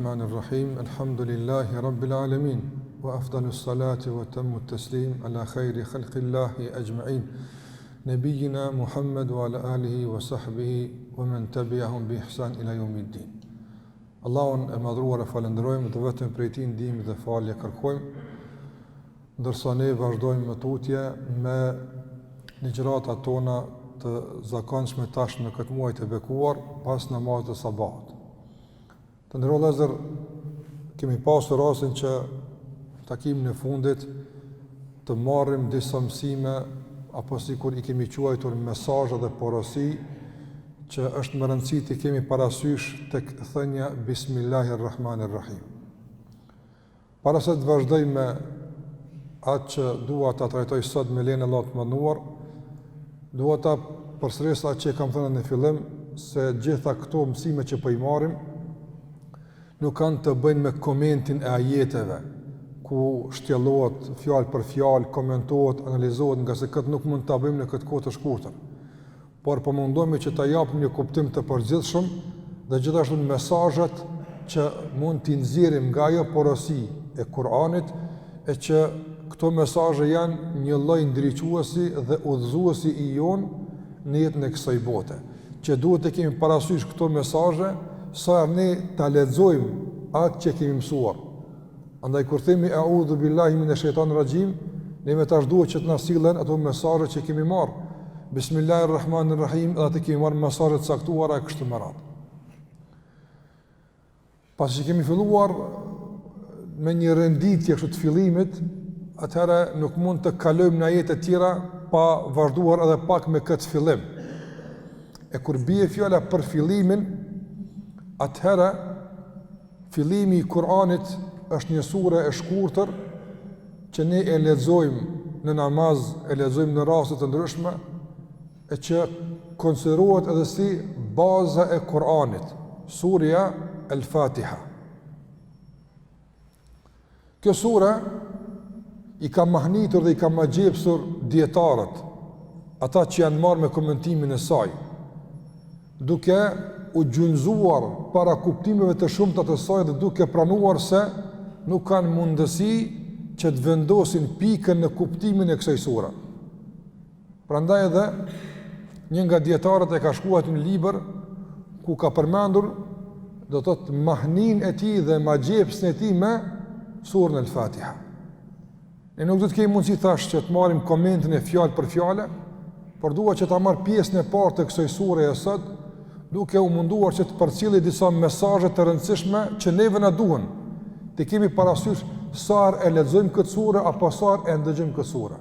Bismillahirrahmanirrahim. Alhamdulillahi rabbil alamin. Wa afdalus salati wa tammut taslim ala khayri khalqillahi ajma'in. Nabiyyina Muhammad wa ala alihi wa sahbihi wa man tabi'ahum bi ihsan ila yawmiddin. Allahun e madhruar e falenderojmë dhe vetëm prej tij ndihmë dhe falje kërkojmë. Ndërsa ne vazhdojmë me tutje me ligjëratat tona të zakonshme tash në këtë muaj të bekuar pas namazit të sabaut. Të nderuar vëllezër, kemi pasur rastin që takimin e fundit të marrim disa mësime apo sikur i kemi quajtur mesazhe dhe porosi që është më rëndësi të kemi parasysh tek thënia Bismillahirrahmanirrahim. Para se të vazhdoj me atë që dua ta trajtoj sot me lejen e Allahut të mënduar, dua ta përsëris atë që kam thënë në fillim, se gjitha këto mësime që po i marrim nuk kanë të bëjnë me komentin e ajeteve, ku shtjellohet fjalë për fjalë, komentohet, analizohet, nga se këtë nuk mund ta bëjmë në këtë kohë të shkurtër. Por po mundohemi që ta japim një kuptim të përgjithshëm dhe gjithashtu mesazhet që mund t'i nxjerrim nga ajo porosi e Kuranit, e që këto mesazhe janë një lloj ndriçuesi dhe udhëzuesi i jon në jetën e kësaj bote. Që duhet të kemi parasysh këto mesazhe sa ne ta lexojmë atë që kemi mësuar. Andaj kur themi a'udhu billahi minash shaitanir rajim, ne me tash duhet që të na sillen ato mesazhe që kemi marrë. Bismillahirrahmanirrahim, edhe të kemi marrë mesazhe të caktuara kështu me radhë. Pasi që kemi filluar me një renditje kështu të fillimit, atëherë nuk mund të kalojmë në ajete të tjera pa vazhduar edhe pak me këtë fillim. E kur bie fjala për fillimin, atëherë fillimi i Kur'anit është një sure e shkurtër që ne e lexojmë në namaz, e lexojmë në raste të ndryshme, e që konsiderohet edhe si baza e Kur'anit, surja El-Fatiha. Kjo sure i ka mahnitur dhe i ka magjepsur dietarët, ata që janë marrë me komentimin e saj, duke u gjunjëzuar para kuptimeve të shumta të saj dhe duke pranuar se nuk kanë mundësi që të vendosin pikën në kuptimin e kësaj sure. Prandaj edhe një nga dietarët e ka shkruar një libër ku ka përmendur do të thotë mahnin e tij dhe magjepsin e tij me surën El-Fatiha. Ne nuk do të kemi mundësi thash që të marrim komentin e fjalë për fjalë, por dua që ta marr pjesën e parë të kësaj sure e sot, duke u munduar që të përcjellë disa mesazhe të rëndësishme që neve na duhen. Të kemi parasysh sa e lexojmë këtë sure apo sa e ndëgjojmë këtë sure.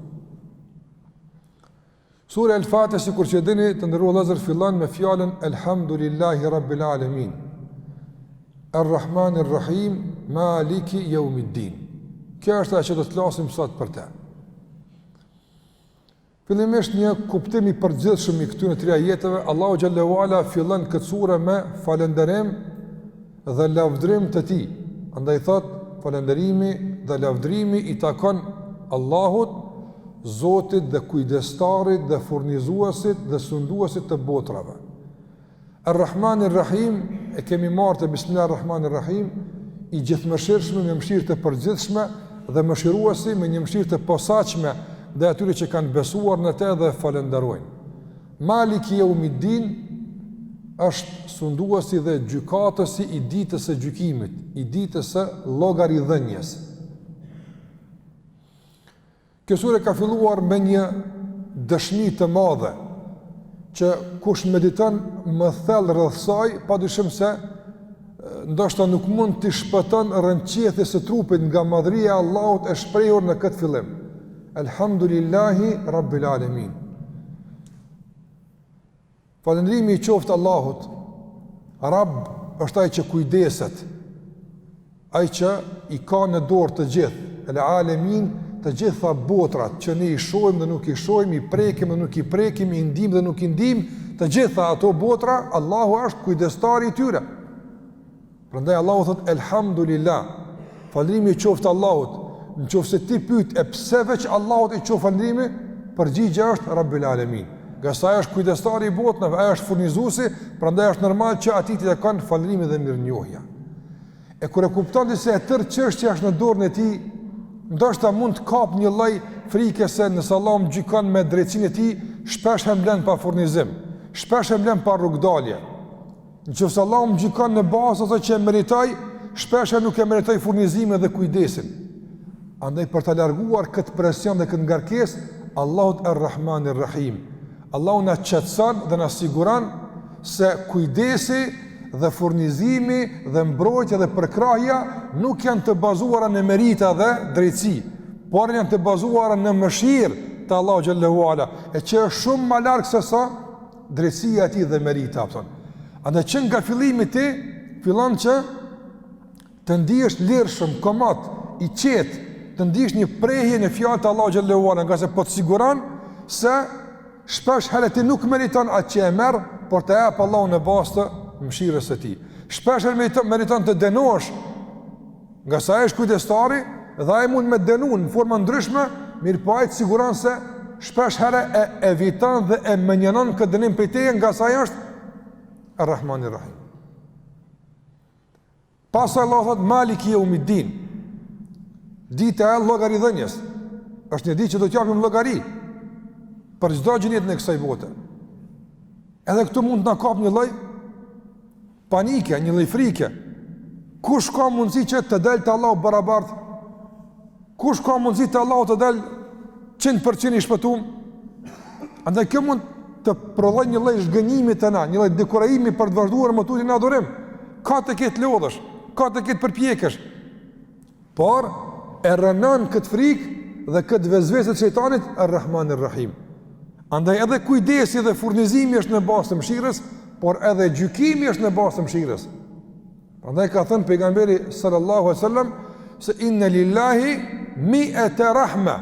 Sura El-Fatiha, sikur që dini, të nderuar vëllezër, fillon me fjalën Elhamdulillahi Rabbil Alamin, Ar-Rahmanir-Rahim, Maliki Yawmiddin. Kjo është ajo që do të flasim sot për të. Fillimisht një kuptim i përgjithshëm i këtyre tre ajeteve, Allahu xhallahu ala fillon këtë sure me falënderim dhe lavdërim të tij. Andaj thot, falënderimi dhe lavdërimi i takon Allahut, Zotit dhe kujdestarit dhe furnizuesit dhe sunduesit të botrave. Ar-Rahmanir-Rahim e kemi marrë të Bismillahir-Rahmanir-Rahim, i gjithëmëshirshëm me mëshirë të përgjithshme dhe mëshiruesi me një mëshirë të posaçme dhe atyre që kanë besuar në te dhe falenderojnë. Maliki Yawmiddin është sunduesi dhe gjykatësi i ditës së gjykimit, i ditës së llogaridhënies. Kjo sure ka filluar me një dëshmi të madhe, që kush mediton më thellë rreth saj, padyshim se ndoshta nuk mund të shpëton rënqjethes së trupit nga madhëria e Allahut e shprehur në këtë fillim. Alhamdulillahi Rabbil Alamin. Falëndrimi i qoftë Allahut. Rabb është ai që kujdeset, ai që i ka në dorë të gjithë, El Alamin, të gjitha botrat që ne i shohim dhe nuk i shohim, i prekim dhe nuk i prekim, i ndim dhe nuk i ndim, të gjitha ato botra, Allahu është kujdestari i tyre. Prandaj Allahu thot Elhamdulillah. Falëndrimi i qoftë Allahut. Në qoftë se ti pyet e pse veç Allahut i qof falëndrimi, përgjigjja është Rabbil Alamin. Nga sa është kujdestari i botëve, ai është furnizuesi, prandaj është normal që atij t'i kanë falëndrimi dhe mirënjohja. E kur e kupton se e tërë çështja është në dorën e tij, ndoshta mund të kap një lloj frike se nëse Allah më gjykon me drejtsinë e tij, shpesh e mbledh pa furnizim, shpesh e mbledh pa rrugdalje. Nëse Allah më gjykon në bazë ato që meritoj, shpesh nuk e meritoj furnizimin dhe kujdesin. Andaj për të larguar këtë presion dhe këtë ngarkesë, Allahut Ar-Rahman Ar-Rahim. Allahu na qetëson dhe na siguron se kujdesi dhe furnizimi dhe mbrojtja dhe përkrahja nuk janë të bazuara në merita dhe drejtësi, por janë të bazuara në mëshirë të Allahu xhallahu ala, e që është shumë më larg se sa drejtësia e tij dhe merita. Andaj që nga fillimi ti fillon që të ndihesh lirshëm, komod, i qetë, të ndihesh një prehje në fjalët e Allahu xhallahu ala, nga se po të siguron se shpesh herë ti nuk meriton atë që e merr, por të jap Allahu në bazë të mëshirës së tij. Shpesh meriton të dënohesh, nga sa është kujdestari dhe ai mund me dënuar në forma ndryshme, mirë po ai të siguron se shpesh herë e eviton dhe e menjonon këtë dënim prej teje, nga sa ai është Ar-Rahman Ar-Rahim. Pastaj Allah thot Maliki Yawmiddin. Dita e llogaridhënies. Është një ditë që do të japim llogari për çdo gjë në kësaj bote. Edhe këtu mund të na kap një lloj panike, një lloj frike. Kush ka mundësi që të dalë te Allahu barabart? Kush ka mundësi te Allahu të dalë 100% i shpëtuar? Andaj kjo mund të prodhoj një lloj zhgënjimi të na, një lloj dekurajimi për të vazhduar më tutje në adhurim. Ka të ketë lodhësh, ka të ketë përpjekësh. Por e rënon këtë frikë dhe këtë vezvese të shejtanit Ar-Rahman Ar-Rahim. Andaj edhe kujdesi dhe furnizimi është në bazë të mëshirës, por edhe gjykimi është në bazë të mëshirës. Prandaj ka thënë pejgamberi sallallahu alaihi wasallam se inna lillahi mi'ata rahma.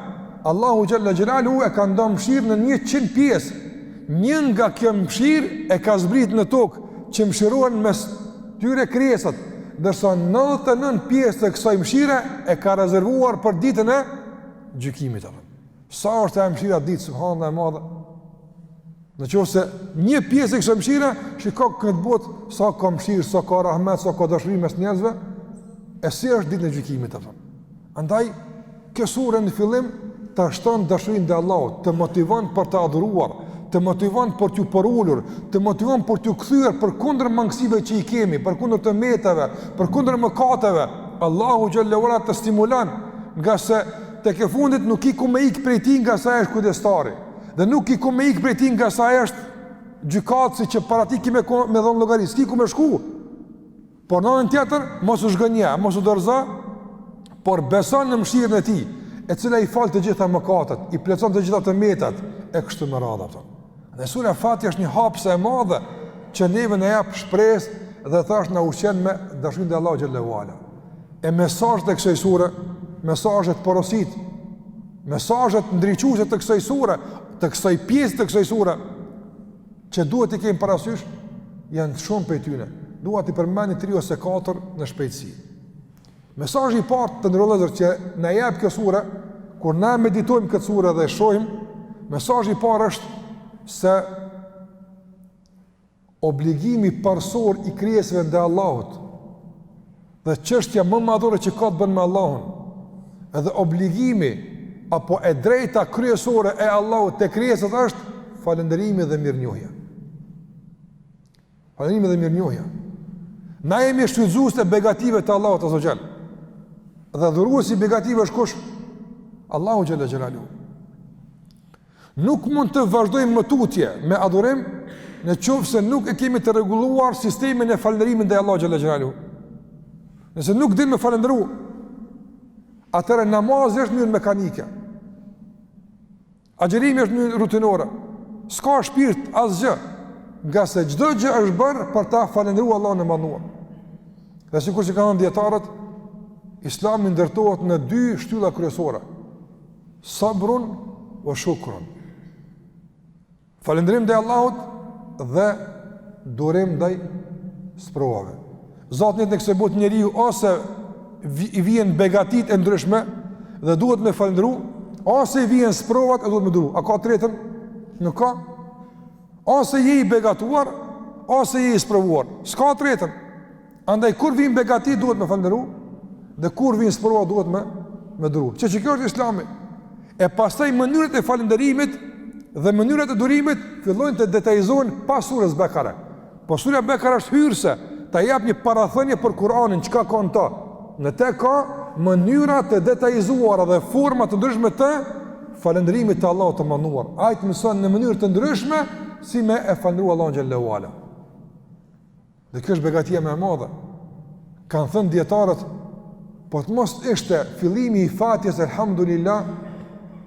Allahu xhalla xhelaluhu e ka ndonë mëshirë në 100 pjesë. Një nga kjo mëshirë e ka zbrit në tokë që mëshirohen mes tyre krijesat, ndërsa 99 pjesë të kësaj mëshire e ka rezervuar për ditën e gjykimit. Sa është e mëshira ditë, subhanallahu e madhe. Në qoftë se një pjesë e kësaj mëshire, shiko këtë botë sa ka mëshirë, sa ka rahmet, sa ka dashuri mes njerëzve, e si është ditën e gjykimit. Andaj, kjo sure në fillim të shton dashurinë ndaj Allahut, të motivon për të adhuruar, të motivon për t'ju përullur, të motivon për t'ju kthyer përkundër mangësive që i kemi, përkundër të metave, përkundër mëkateve. Allahu xhallahu ala të stimulon, nga se tek e fundit nuk i ku me ik prej tij, nga sa është kujdestari, dhe nuk i ku me ik prej tij, nga sa është gjykatësi që para ti me dhon llogari, s'ki ku me shku. Por në anën tjetër, mos u zgënje, mos u dorëzo, por beson në mëshirën e tij, e cila i fal të gjitha mëkatet, i plotson të gjitha të metat e kështu me radhë. Dhe sura Fatiha është një hapëse e madhe që neve na jap shpresë dhe thash na ushqen me dashurinë e Allahut xhallahu ala. E mesazhet e kësaj sure, mesazhet porosit, mesazhet ndriçuese të kësaj sure, të kësaj pjesë të kësaj sure, që duhet të kemi parasysh, janë shumë prej tyre. Dua t'i përmend 3 ose 4 në shpejtësi. Mesazhi i parë të ndërlozur që na jep kjo sure, kur na meditojmë këtë sure dhe e shohim, mesazhi i parë është se obligimi parsor i krijesave ndaj Allahut dhe çështja më madhore që ka të bënë me Allahun, edhe obligimi apo e drejta kryesore e Allahut te krijesat është falënderimi dhe mirënjohja. Falënderimi dhe mirënjohja. Na jemi shfrytzues të begative të Allahut azza xal. Dhe dhuruesi i begative është kush? Allahu xhalla xhelalu. Nuk mund të vazhdojmë më tutje me adhurim në qoftë se nuk e kemi të rregulluar sistemin e falënderimit ndaj Allahut xhalla xhelalu. Nëse nuk dimë me falëndëru, atëherë namazi është një mekanike. Agjerimi është një rutinore. S'ka shpirt asgjë, nga se çdo gjë është bërë për ta falëndëruar Allahun e Madhnuar. Dhe sikur që kanë dietarët, Islami ndërtohet në 2 shtylla kryesore: sabrun wa shukrun. Falëndrim ndaj Allahut dhe durim ndaj sprovave. Zoti në kësaj botë njeriu ose i vjen begatit e ndryshme dhe duhet me falëndru, ose i vjen sprovat e duhet me duru. A ka tretën? Nuk ka. Ose je i begatuar, ose je i sprovuar. S'ka tretën. Andaj kur vin begati duhet me falënderu, dhe kur vin sprova duhet me duru. Që kjo është Islami. E pastaj mënyrat e falënderimit dhe mënyrat e durimit fillojnë të detajzohen pas surës Bekare. Po sura Bekare është hyrëse, ta jap një parathënie për Kur'anin, çka ka në ta. Në te ka mënyra të detajzuara dhe forma të ndryshme të falënderimit të Allahut të mënduar. Ai të mëson në mënyrë të ndryshme si me e falëndruar Allahun xhallahu ala. Dhe kjo është begatia më e madhe. Kanë thënë dietarët, po të mos ishte fillimi i fatjes elhamdulillah,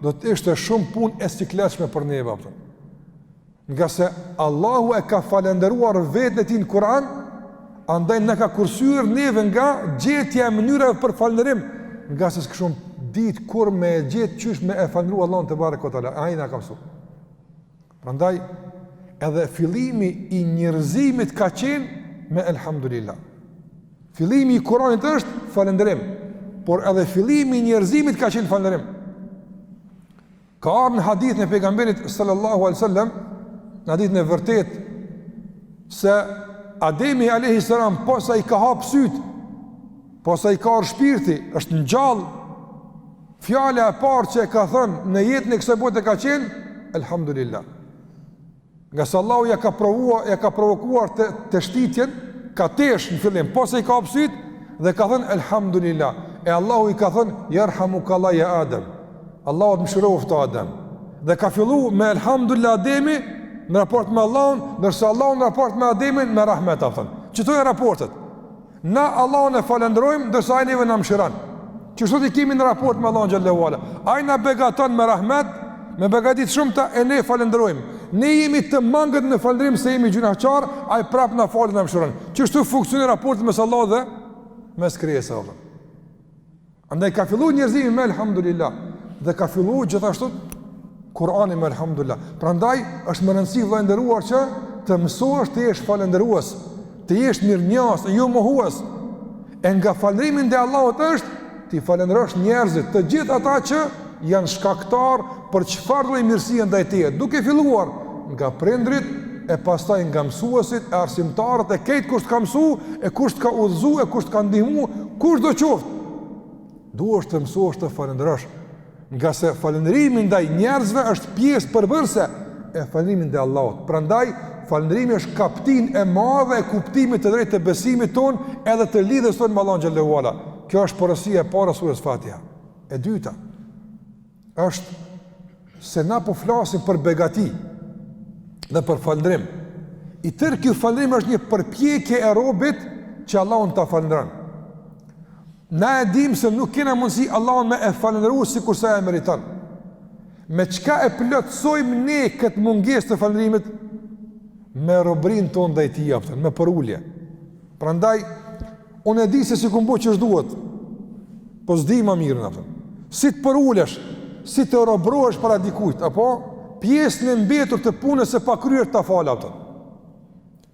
do të ishte shumë punë e sikletshme për neve apo. Nga se Allahu e ka falëndëruar vetën e tij në Kur'an, andaj na ka kursyer neve nga gjetja e mënyrave për falënderim, nga se s'kishum ditë kur me gjetë qysh me e falëndruar Allahun te barekutaala. Ai na ka mësuar. Prandaj edhe fillimi i njerëzimit ka qenë me elhamdulillah. Fillimi i Kur'anit është falënderim, por edhe fillimi i njerëzimit ka qenë falënderim. Ka ardhur në hadith në pejgamberit sallallahu alaihi wasallam, në hadithin e vërtet se Ademi alayhi salam posa i ka hap syt, posa i ka shpirti, është ngjall. Fjala e parë që e ka thënë në jetën e kësaj bote ka qenë elhamdulillah. Nga se Allahu ja ka provokuar të shtitjen, ka tesh në fillim, posa i ka hap syt dhe ka thënë elhamdulillah. E Allahu i ka thënë yarhamukallah ya Adem. Allahu të mëshiroft Adem. Dhe ka fillu me elhamdulillah Ademi në raport me Allahun, ndërsa Allahu në raport me Ademin me rahmet afën. Çto janë raportet? Na Allahun e falënderojmë, ndërsa ai neve na mëshiron. Çështo i kemi në raport me Allahun xhallahu ala. Ai na begaton me rahmet, me begati të shumta e ne falënderojmë. Ne jemi të mangët në falënderim se jemi gjunaqar, ai prap na falë na mëshiron. Çështo funksionon raporti mes Allahut dhe mes krijesave. Andaj ka filluar njerëzimi me elhamdulillah dhe ka filluar gjithashtu Kur'ani me elhamdulillah. Prandaj është më rëndësi vëllai nderuar që të mësohesh të jesh falëndërues, të jesh mirënjohës, jo mohues. E nga falërimi ndaj Allahut është ti falënderosh njerëzit, të gjithë ata që janë shkaktar për çfarë lloj mirësie ndaj teje, duke filluar nga prindrit e pastaj nga mësuesit, e arsimtarët, e këtë kush të ka mësu, e kush të ka udhëzu, e kush të ka ndihmu, kush do qoftë. Duhesh të mësohesh të falënderosh. Nga se falënderimi ndaj njerëzve është pjesë përbërëse e falënderimit ndaj Allahut. Prandaj falënderimi është kaptinë e madhe e kuptimit të drejtë të besimit ton edhe të lidhjes tonë me Allahun xhallahu ala. Kjo është porosia e parë e surës Fatiha. E dyta është se na po flasim për begati dhe për falënderim. I tërë ky falënderim është një përpjekje e robit që Allahun ta falënderon. Na e dim se nuk kena mundësi Allahun me e falëndëruar sikur sa e meriton. Me çka e plotësojmë ne këtë mungesë të falënderimit? Me robërinë tonë ndaj tij, me porulje. Prandaj unë e di se si kumbo që duhet, po s'di më mirë atë. Si të porulesh, si të robërohesh para dikujt, apo pjesën e mbetur të punës së pakryer ta fal atë.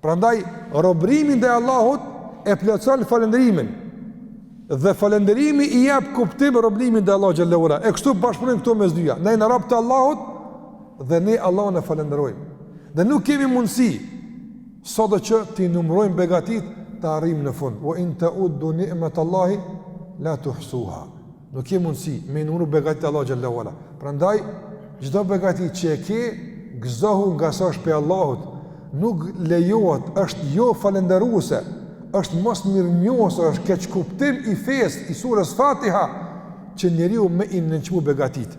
Prandaj robërimi ndaj Allahut e plotëson falënderimin. Dhe falënderimi i jep kuptim robërimit ndaj Allahut xhallahu ala. E kështu bashkëpunojmë këto mes dyja. Ne na rob të Allahut dhe ne Allahun e falënderojmë. Dhe nuk kemi mundësi sado që ti numërojmë begatit të arrijmë në fund. Wa in ta'uddu ni'matallahi la tuhsuha. Nuk kemi mundësi me numëru begatit të Allahut xhallahu ala. Prandaj çdo begati që e ke, gëzohu nga sa është pe Allahut. Nuk lejohet, është jo falënderuese, është mos mirënjohës, është keq kuptim i fesë i surës Fatiha që njeriu me i nënçmu begatit.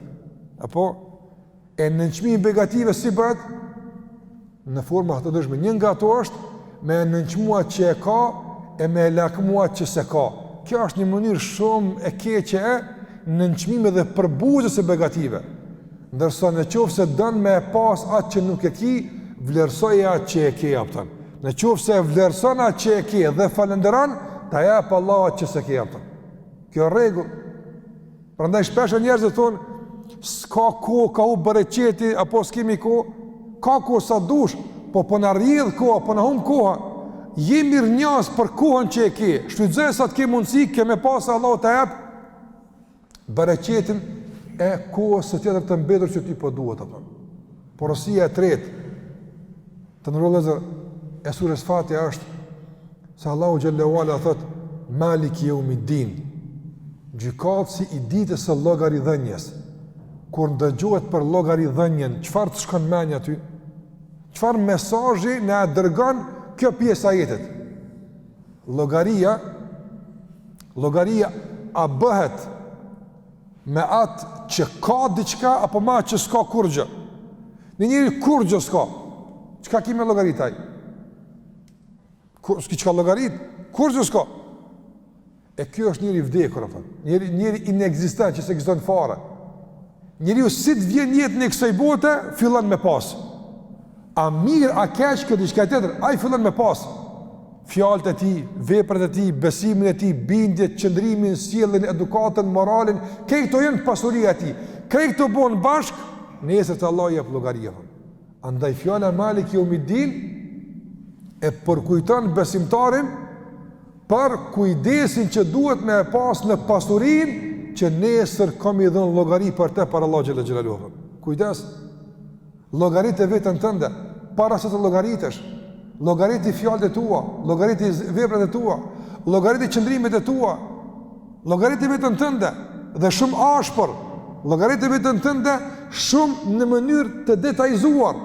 Apo e nënçmi i begative si bëhet? Në forma të ndryshme. Një nga ato është me nënçmua që e ka e me lakmua që se ka. Kjo është një mënyrë shumë e keqe e nënçmime dhe përbuzës e begative. Ndërsa në qoftë se dën me pas atë që nuk e ki, vlerësoj atë që e ke apëtën. Në qoftë se vlerëson atë që e ke dhe falënderon, ta jap Allah atë që se ke apëtën. Kjo rregull. Prandaj shpesh njerëzit thonë, s'ka kohë, ka u bereqeti apo s'kemi kohë. Ka kohë sa dush, po na rrjedh koha, po na humb koha. Je mirënjohës për kohën që e ke. Shfrytëzoj sa të ke mundësi, ke me pas Allah ta jap bereqetin e kohës së tjetër të mbetur që ti po duhet apo. Porosia e tretë të ndërlozë e surës Fatiha është Se Allahu xhallahu ala thot Maliki yawmiddin, gjykatësi i ditës së llogaridhënies. Kur ndëgjohet për llogaridhënien, çfarë të shkon mendja aty? Çfarë mesazhi na dërgon kjo pjesë e jetës? Llogaria a bëhet me atë që ka diçka apo me atë që s'ka kurrgjë? Në njëri kurrgjë s'ka. Çka kemi llogaritaj? Kur s'ka llogarit, kurrgjë s'ka. E kjo është njëri vdekur apo? Njëri inekzistent që s'ekziston fare. Njeriu si të vjen jetën e kësaj bote, fillon me pas. A mirë, a keq, kjo diçka tjetër, ai fillon me pas. Fjalët e tij, veprat e tij, besimin e tij, bindjet, qëndrimin, sjelljen, edukatën, moralin, këto janë pasuria e tij. Këto bën bashk, nesër të Allah jep llogaria. Andaj fjala Malik Yawmiddin e përkujton besimtarin për kujdesin që duhet me pas në pasurinë që nesër kam i dhënë llogari për te për Allah xhela xhelaluhu. Kujdes, llogaritë vetën tënde, para se të llogaritesh. Llogaritë fjalët e tua, llogaritë veprat e tua, llogaritë qëndrimet e tua, llogaritë vetën tënde dhe shumë ashpër, llogaritë vetën tënde shumë në mënyrë të detajzuar.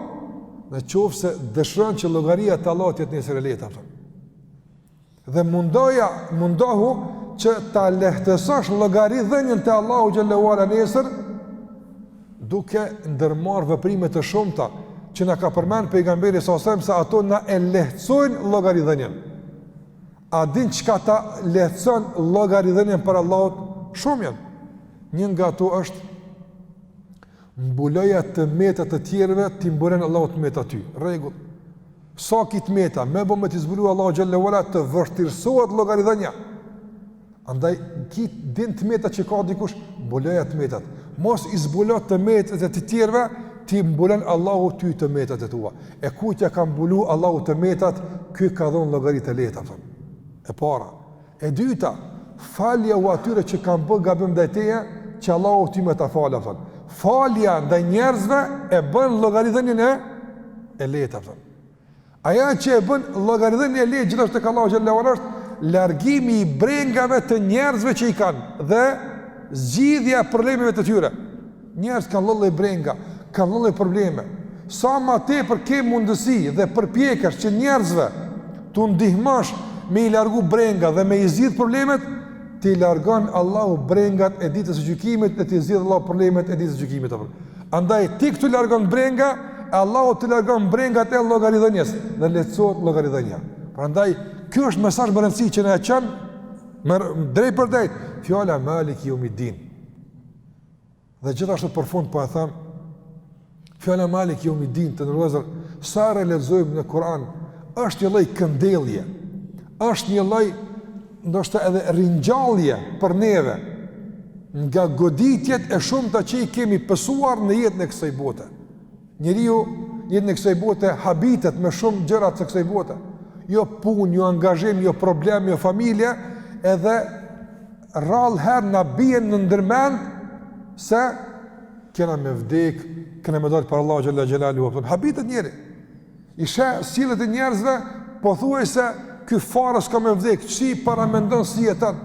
Në qoftë se dëshiron që llogaria të Allahut të jetë nesër e lehtë atë. Dhe mundohu që ta lehtësosh llogaridhënien te Allahu xhallahu ala nesër duke ndërmarrë veprime të shumta që na ka përmend pejgamberi sa se ato na e lehtësojnë llogaridhënien. A din çka ta lehtëson llogaridhënien për Allahut? Shumë janë. Një nga ato është mbuloja të meta të tjerëve ti mbulen Allahut meta ty. Rregull. Sa kit meta, me bë me të zbulu Allahu xhallahu ala të vështirësohet llogaridhënia. Andaj kit din të meta që ka dikush, mbuloja të metat. Mos i zbulo të metat e të tjerëve, ti mbulen Allahu ty të metat e tua. E kujtja ka mbulu Allahu të metat, ky ka dhënë llogaritë e lehta. E para. E dyta, falja u atyre që kanë bërë gabim ndaj teje, që Allahu ty më ta falë. Falja ndaj njerëzve e bën llogaridhënien e lehta. Aja që e bën llogaridhënien e lehtë gjithashtu tek Allahu xhallahu ala është largimi i brengave të njerëzve që i kanë dhe zgjidhja e problemeve të tyre. Njerëz kanë lloj brenga, kanë lloj probleme. Sa më tepër ke mundësi dhe përpjekesh që njerëzve tu ndihmosh me i largu brenga dhe me i zgjidh problemet, ti largon Allahu brengat e ditës së gjykimit dhe ti zgjidh Allahu problemet e ditës së gjykimit. Andaj ti këtu largon brenga, Allahu të largon brengat e llogaridhënies dhe lehtësohet llogaridhënia. Prandaj ky është mesazh më rëndësi që na e çon drejt për drejt fjala Maliki Yawmiddin. Dhe gjithashtu për fund po e them, fjala Maliki Yawmiddin të ndërlozur sa e lexojmë në Kur'an është një lloj këndellje, është një lloj ndoshta edhe ringjallje për neve nga goditjet e shumta që i kemi pësuar në jetën e kësaj bote. Njeriu jetën e kësaj bote habitet me shumë gjëra të kësaj bote. Jo punë, jo angazhim, jo problem, jo familje, edhe rrallë herë na bien në ndërmend se kena me vdek, kena me dalë për Allah xhalla xhelaluhu. Habitet njeri. I sheh sillet e njerëzve, pothuajse ky fare s'ka me vdek, si paramendon si jeton.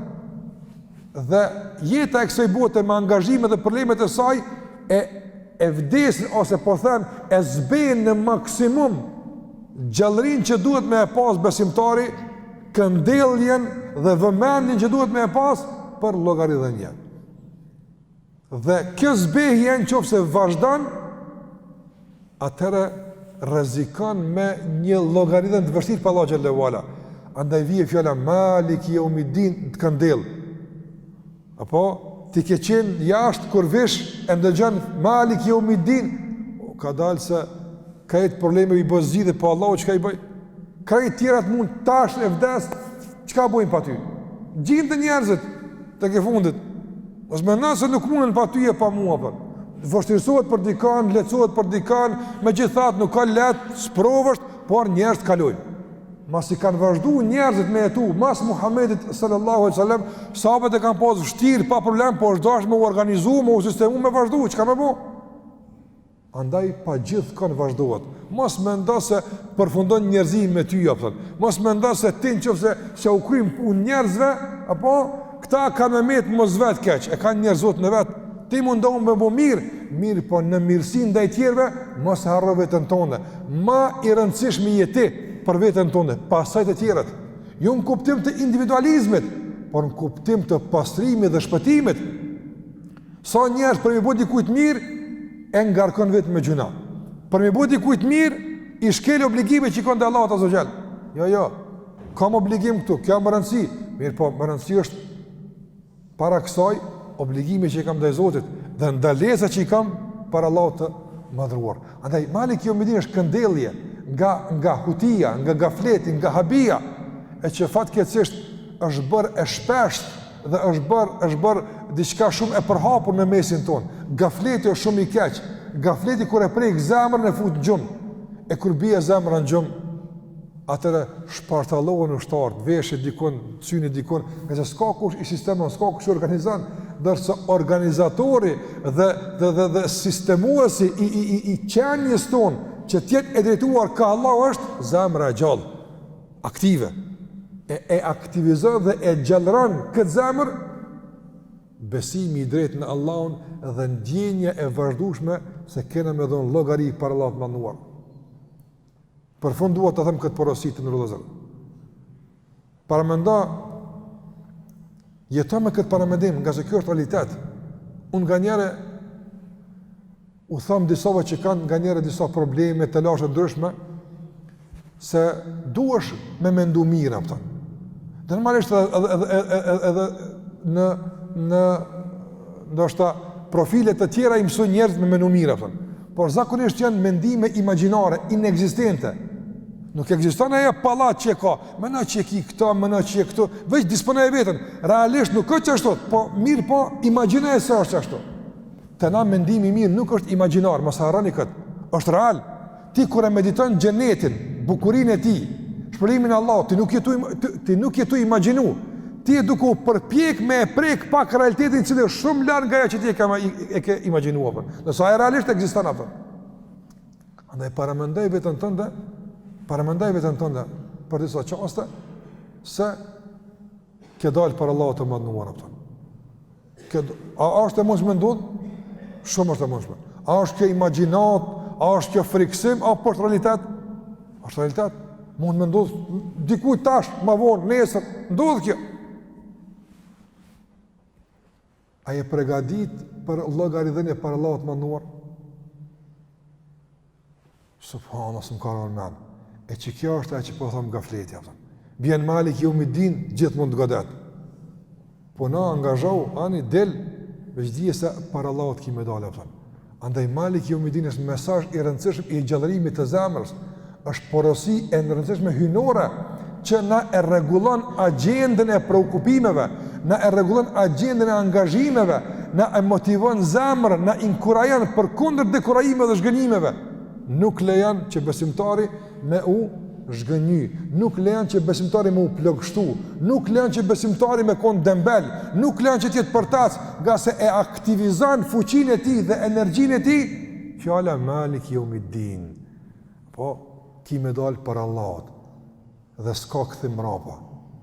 Dhe jeta e kësaj bote me angazhime dhe problemet e saj e vdesin ose po them e zben në maksimum gjallërinë që duhet me e pas besimtari, këndelljen dhe vëmendjen që duhet me e pas për llogaridhënien. Dhe kjo zbehje nëse vazhdon, atëherë rrezikon me një llogaridhën të vështirë për Allah xhallahu ala. Andaj vije fjala Maliki Yawmiddin të këndell. Apo ti ke qenë jashtë kur vish e ndëgjon Maliki Yawmiddin, ka dalë se ka jetë probleme i bëj zgjidhje po Allahu çka i bëj? Ka i tjerat mund tash e vdes, çka bojnë pa ty? Gjindë njerëzit tek e fundit. Mos mendon se nuk mundën pa ty e pa mua po. Vështirësohet për dikan, lehtësohet për dikan, megjithatë nuk ka lehtë, sprovësht, por njerëz kalojnë. Masi kanë vazhduar njerëzit me jetu, mas Muhamedit sallallahu alaihi wasallam, sahabët e kanë pasur vështirë pa problem, por është dashur me u organizu, me u sistemu, me vazhdu, çka më bë? Andaj pa gjithë kanë vazhdohet. Mos mendo se përfundon njerëzimi me ty apo. Mos mendo se ti nëse që u krym punë njerëzve, apo këta kanë me mos vet keq, e kanë njerëzot në vet. Ti mundon me bo mirë po në mirësinë ndaj tjerëve, mos harro veten tonë. Ma i rëndësishmi je ti për veten tonë, pastaj të tjerët. Jo në kuptim të individualizmit, por në kuptim të pastrimit dhe shpëtimit. Sa njerëz për me bëu dikujt mirë e ngarkon vetëm me gjuna. Për me bëu dikujt mirë i shkel obligime që kanë te Allahu Azza wa Jall. Jo, kam obligim këtu, kjo më rëndësi. Mirë po, më rëndësi është para kësaj obligime që i kam ndaj Zotit dhe ndalesa që i kam para Allahut të madhruar. Andaj Malik Yawmiddin është këndellje nga hutia, nga gafleti, nga habia, e që fatkeqësisht është bërë e shpesht dhe është bërë diçka shumë e përhapur në mesin tonë. Gafleti është shumë i keq. Gafleti kur e prek zemrën e fut në gjumë. E kur bie zemra në gjumë, atëre shpartallohen ushtarët, veshët dikon, syni dikon, nëse s'ka kush i sistemon, s'ka kush i organizon, ndërsa organizatori dhe sistemuesi i qenjes tonë që tjetë e drejtuar ka Allah është zemra e gjallë, aktive. E aktivizon dhe e gjallëran këtë zemër besimi i drejtë në Allahun dhe ndjenja e vazhdueshme se kena me dhënë llogari për Allahut të mënduar. Për fund dua të them këtë porosi të ndërlozur. Paramendo jeton me këtë paramendim, nga se kjo është realitet. Unë nganjëre u them disave që kanë nganjëre disa probleme të lashë ndryshme se duhesh me mendu mirë apo. Normalisht edhe në ndoshta profile të tjera i mësojnë njerëz me mendu mirë apo. Por zakonisht janë mendime imagjinare, inekzistente. Nuk ekziston ajo pallat që ka, mëna që ki këto, mëna që këto, veç disponoj veten. Realisht nuk është ashtu, po mirë po imagjinoj se është ashtu. Të na mendimi i mirë nuk është imagjinar, mos harroni këtë. Është real. Ti kur e mediton xhenetin, bukurinë e tij, shpëlimin e Allahut, ti nuk je tu imagjinu. Ti e duke u përpjek me e prek pak realitetin që është shumë larg nga ajo që ti e ke imagjinuar. Nëse ai realisht ekziston apo. Andaj paramendoj veten tënde për disa çaste se ke dalë për Allahut të mënduar apo. A është e mundshme ndodh? Shumë është e mundshme. A është kjo imagjinat, a është kjo friksim apo është realitet? Është realitet. Mund më ndodh dikujt tash, më vonë, nesër, ndodh kjo. A je pregadit për llogaridhënie për Allahut të mënduar? Subhanallahu, s'm ka rënë mend. E që kjo është ajo që po them gafleti apo. Bien Malik Yawmiddin gjithmonë të godet. Po na angazhou ani del veç dije se për Allahut kimë dalë apo. Andaj Malik Yawmiddin është mesazh i rëndësishëm i gjallërimit të zemrës. Është porosi e rëndësishme hyjnore që na e rregullon agjendën e preokupimeve, na e rregullon agjendën e angazhimeve, na e motivon zemrën, na inkurajon përkundër dekurajimeve dhe zhgënjimeve. Nuk lejon që besimtari me u zhgënjy, nuk lejon që besimtari me u plagështu, nuk lejon që besimtari me kon dembel, nuk lejon që të jetë përtac, nga se e aktivizon fuqinë e tij dhe energjinë e tij. Fjala Malik Yawmiddin. Po ki me dal për Allahut dhe s'ka këthim mrapa.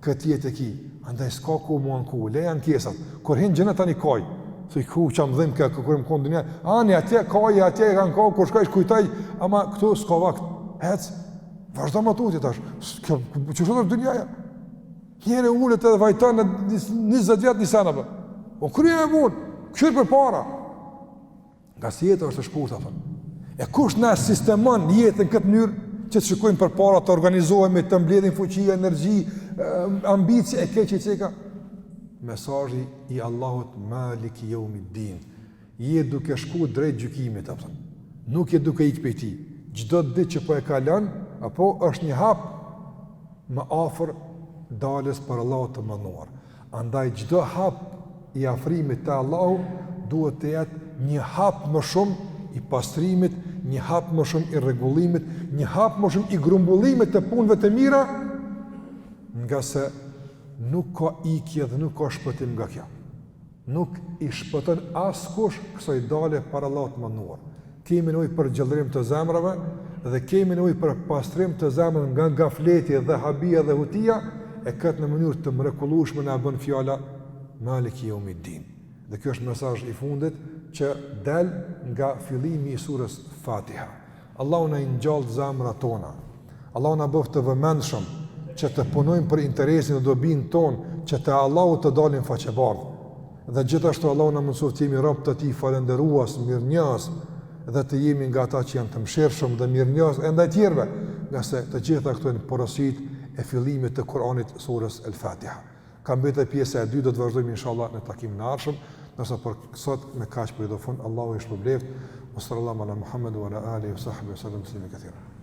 Këtë jetë e ki, andaj s'ka ku mu anku, leja ankesat. Kur hinë gjenet tani kaj, se i ku që më dhim ka kur më konë dënja, ani atje kaj, atje e kanë kaj, kur shkaj shkujtaj, ama këtu s'ka vakt. Hec, vazhdo më tuti tash, që shkët është dënjaja? Njëre ullet edhe vajtan në 20 vjetë një sana për. O krye e mund, këshirë për para. Nga si jetë është shkurta, e kush në sistemon jetën këtë njërë, që të shikojmë për para të organizohemi, të mbledhin fuqi, energji, ambicie, e keq i ceka. Mesazhi i Allahut Malik Yawmiddin. Je duke shku drejt gjykimit, apo. Nuk je duke ikë prej tij. Çdo ditë që po e kalon, apo është një hap më afër dalës për Allahut të mënduar. Andaj çdo hap i afrimit te Allahu duhet të jetë një hap më shumë i pastrimit, një hap më shumë i rregullimit, një hap më shumë i grumbullimit të punëve të mira, nga se nuk ka ikje dhe nuk ka shpëtim nga kjo. Nuk i shpëton askush kësaj dale para Allahut të mënduar. kemi nevojë për gjallërim të zemrave dhe kemi nevojë për pastrim të zemrës nga gafleti dhe habia dhe hutia, e këtë në mënyrë të mrekullueshme na bën fjala Maliki Yawmiddin. Dhe kjo është mesazhi i fundit që del nga fillimi i surës Fatiha. Allahu na ngjall zemrat tona. Allahu na bëft të vëmendshëm që të punojmë për interesin dhe dobinë tonë, që te Allahu të dalim faqebardh. Dhe gjithashtu Allahu na mëson të jemi rob të Tij falëndërues, mirënjohës dhe të jemi nga ata që janë të mëshirshëm dhe mirënjohës ndaj tjerëve, nga se të gjitha këto janë porositë e fillimit të Kuranit surës El-Fatiha. Ka mbetur pjesa e dytë, do të vazhdojmë inshallah në takimin e ardhshëm, nëse për sot me kaq për do fund Allahu i shpëbleft. Sallallahu ala Muhammad wa ala alihi wa sahbihi sallam taslima katira.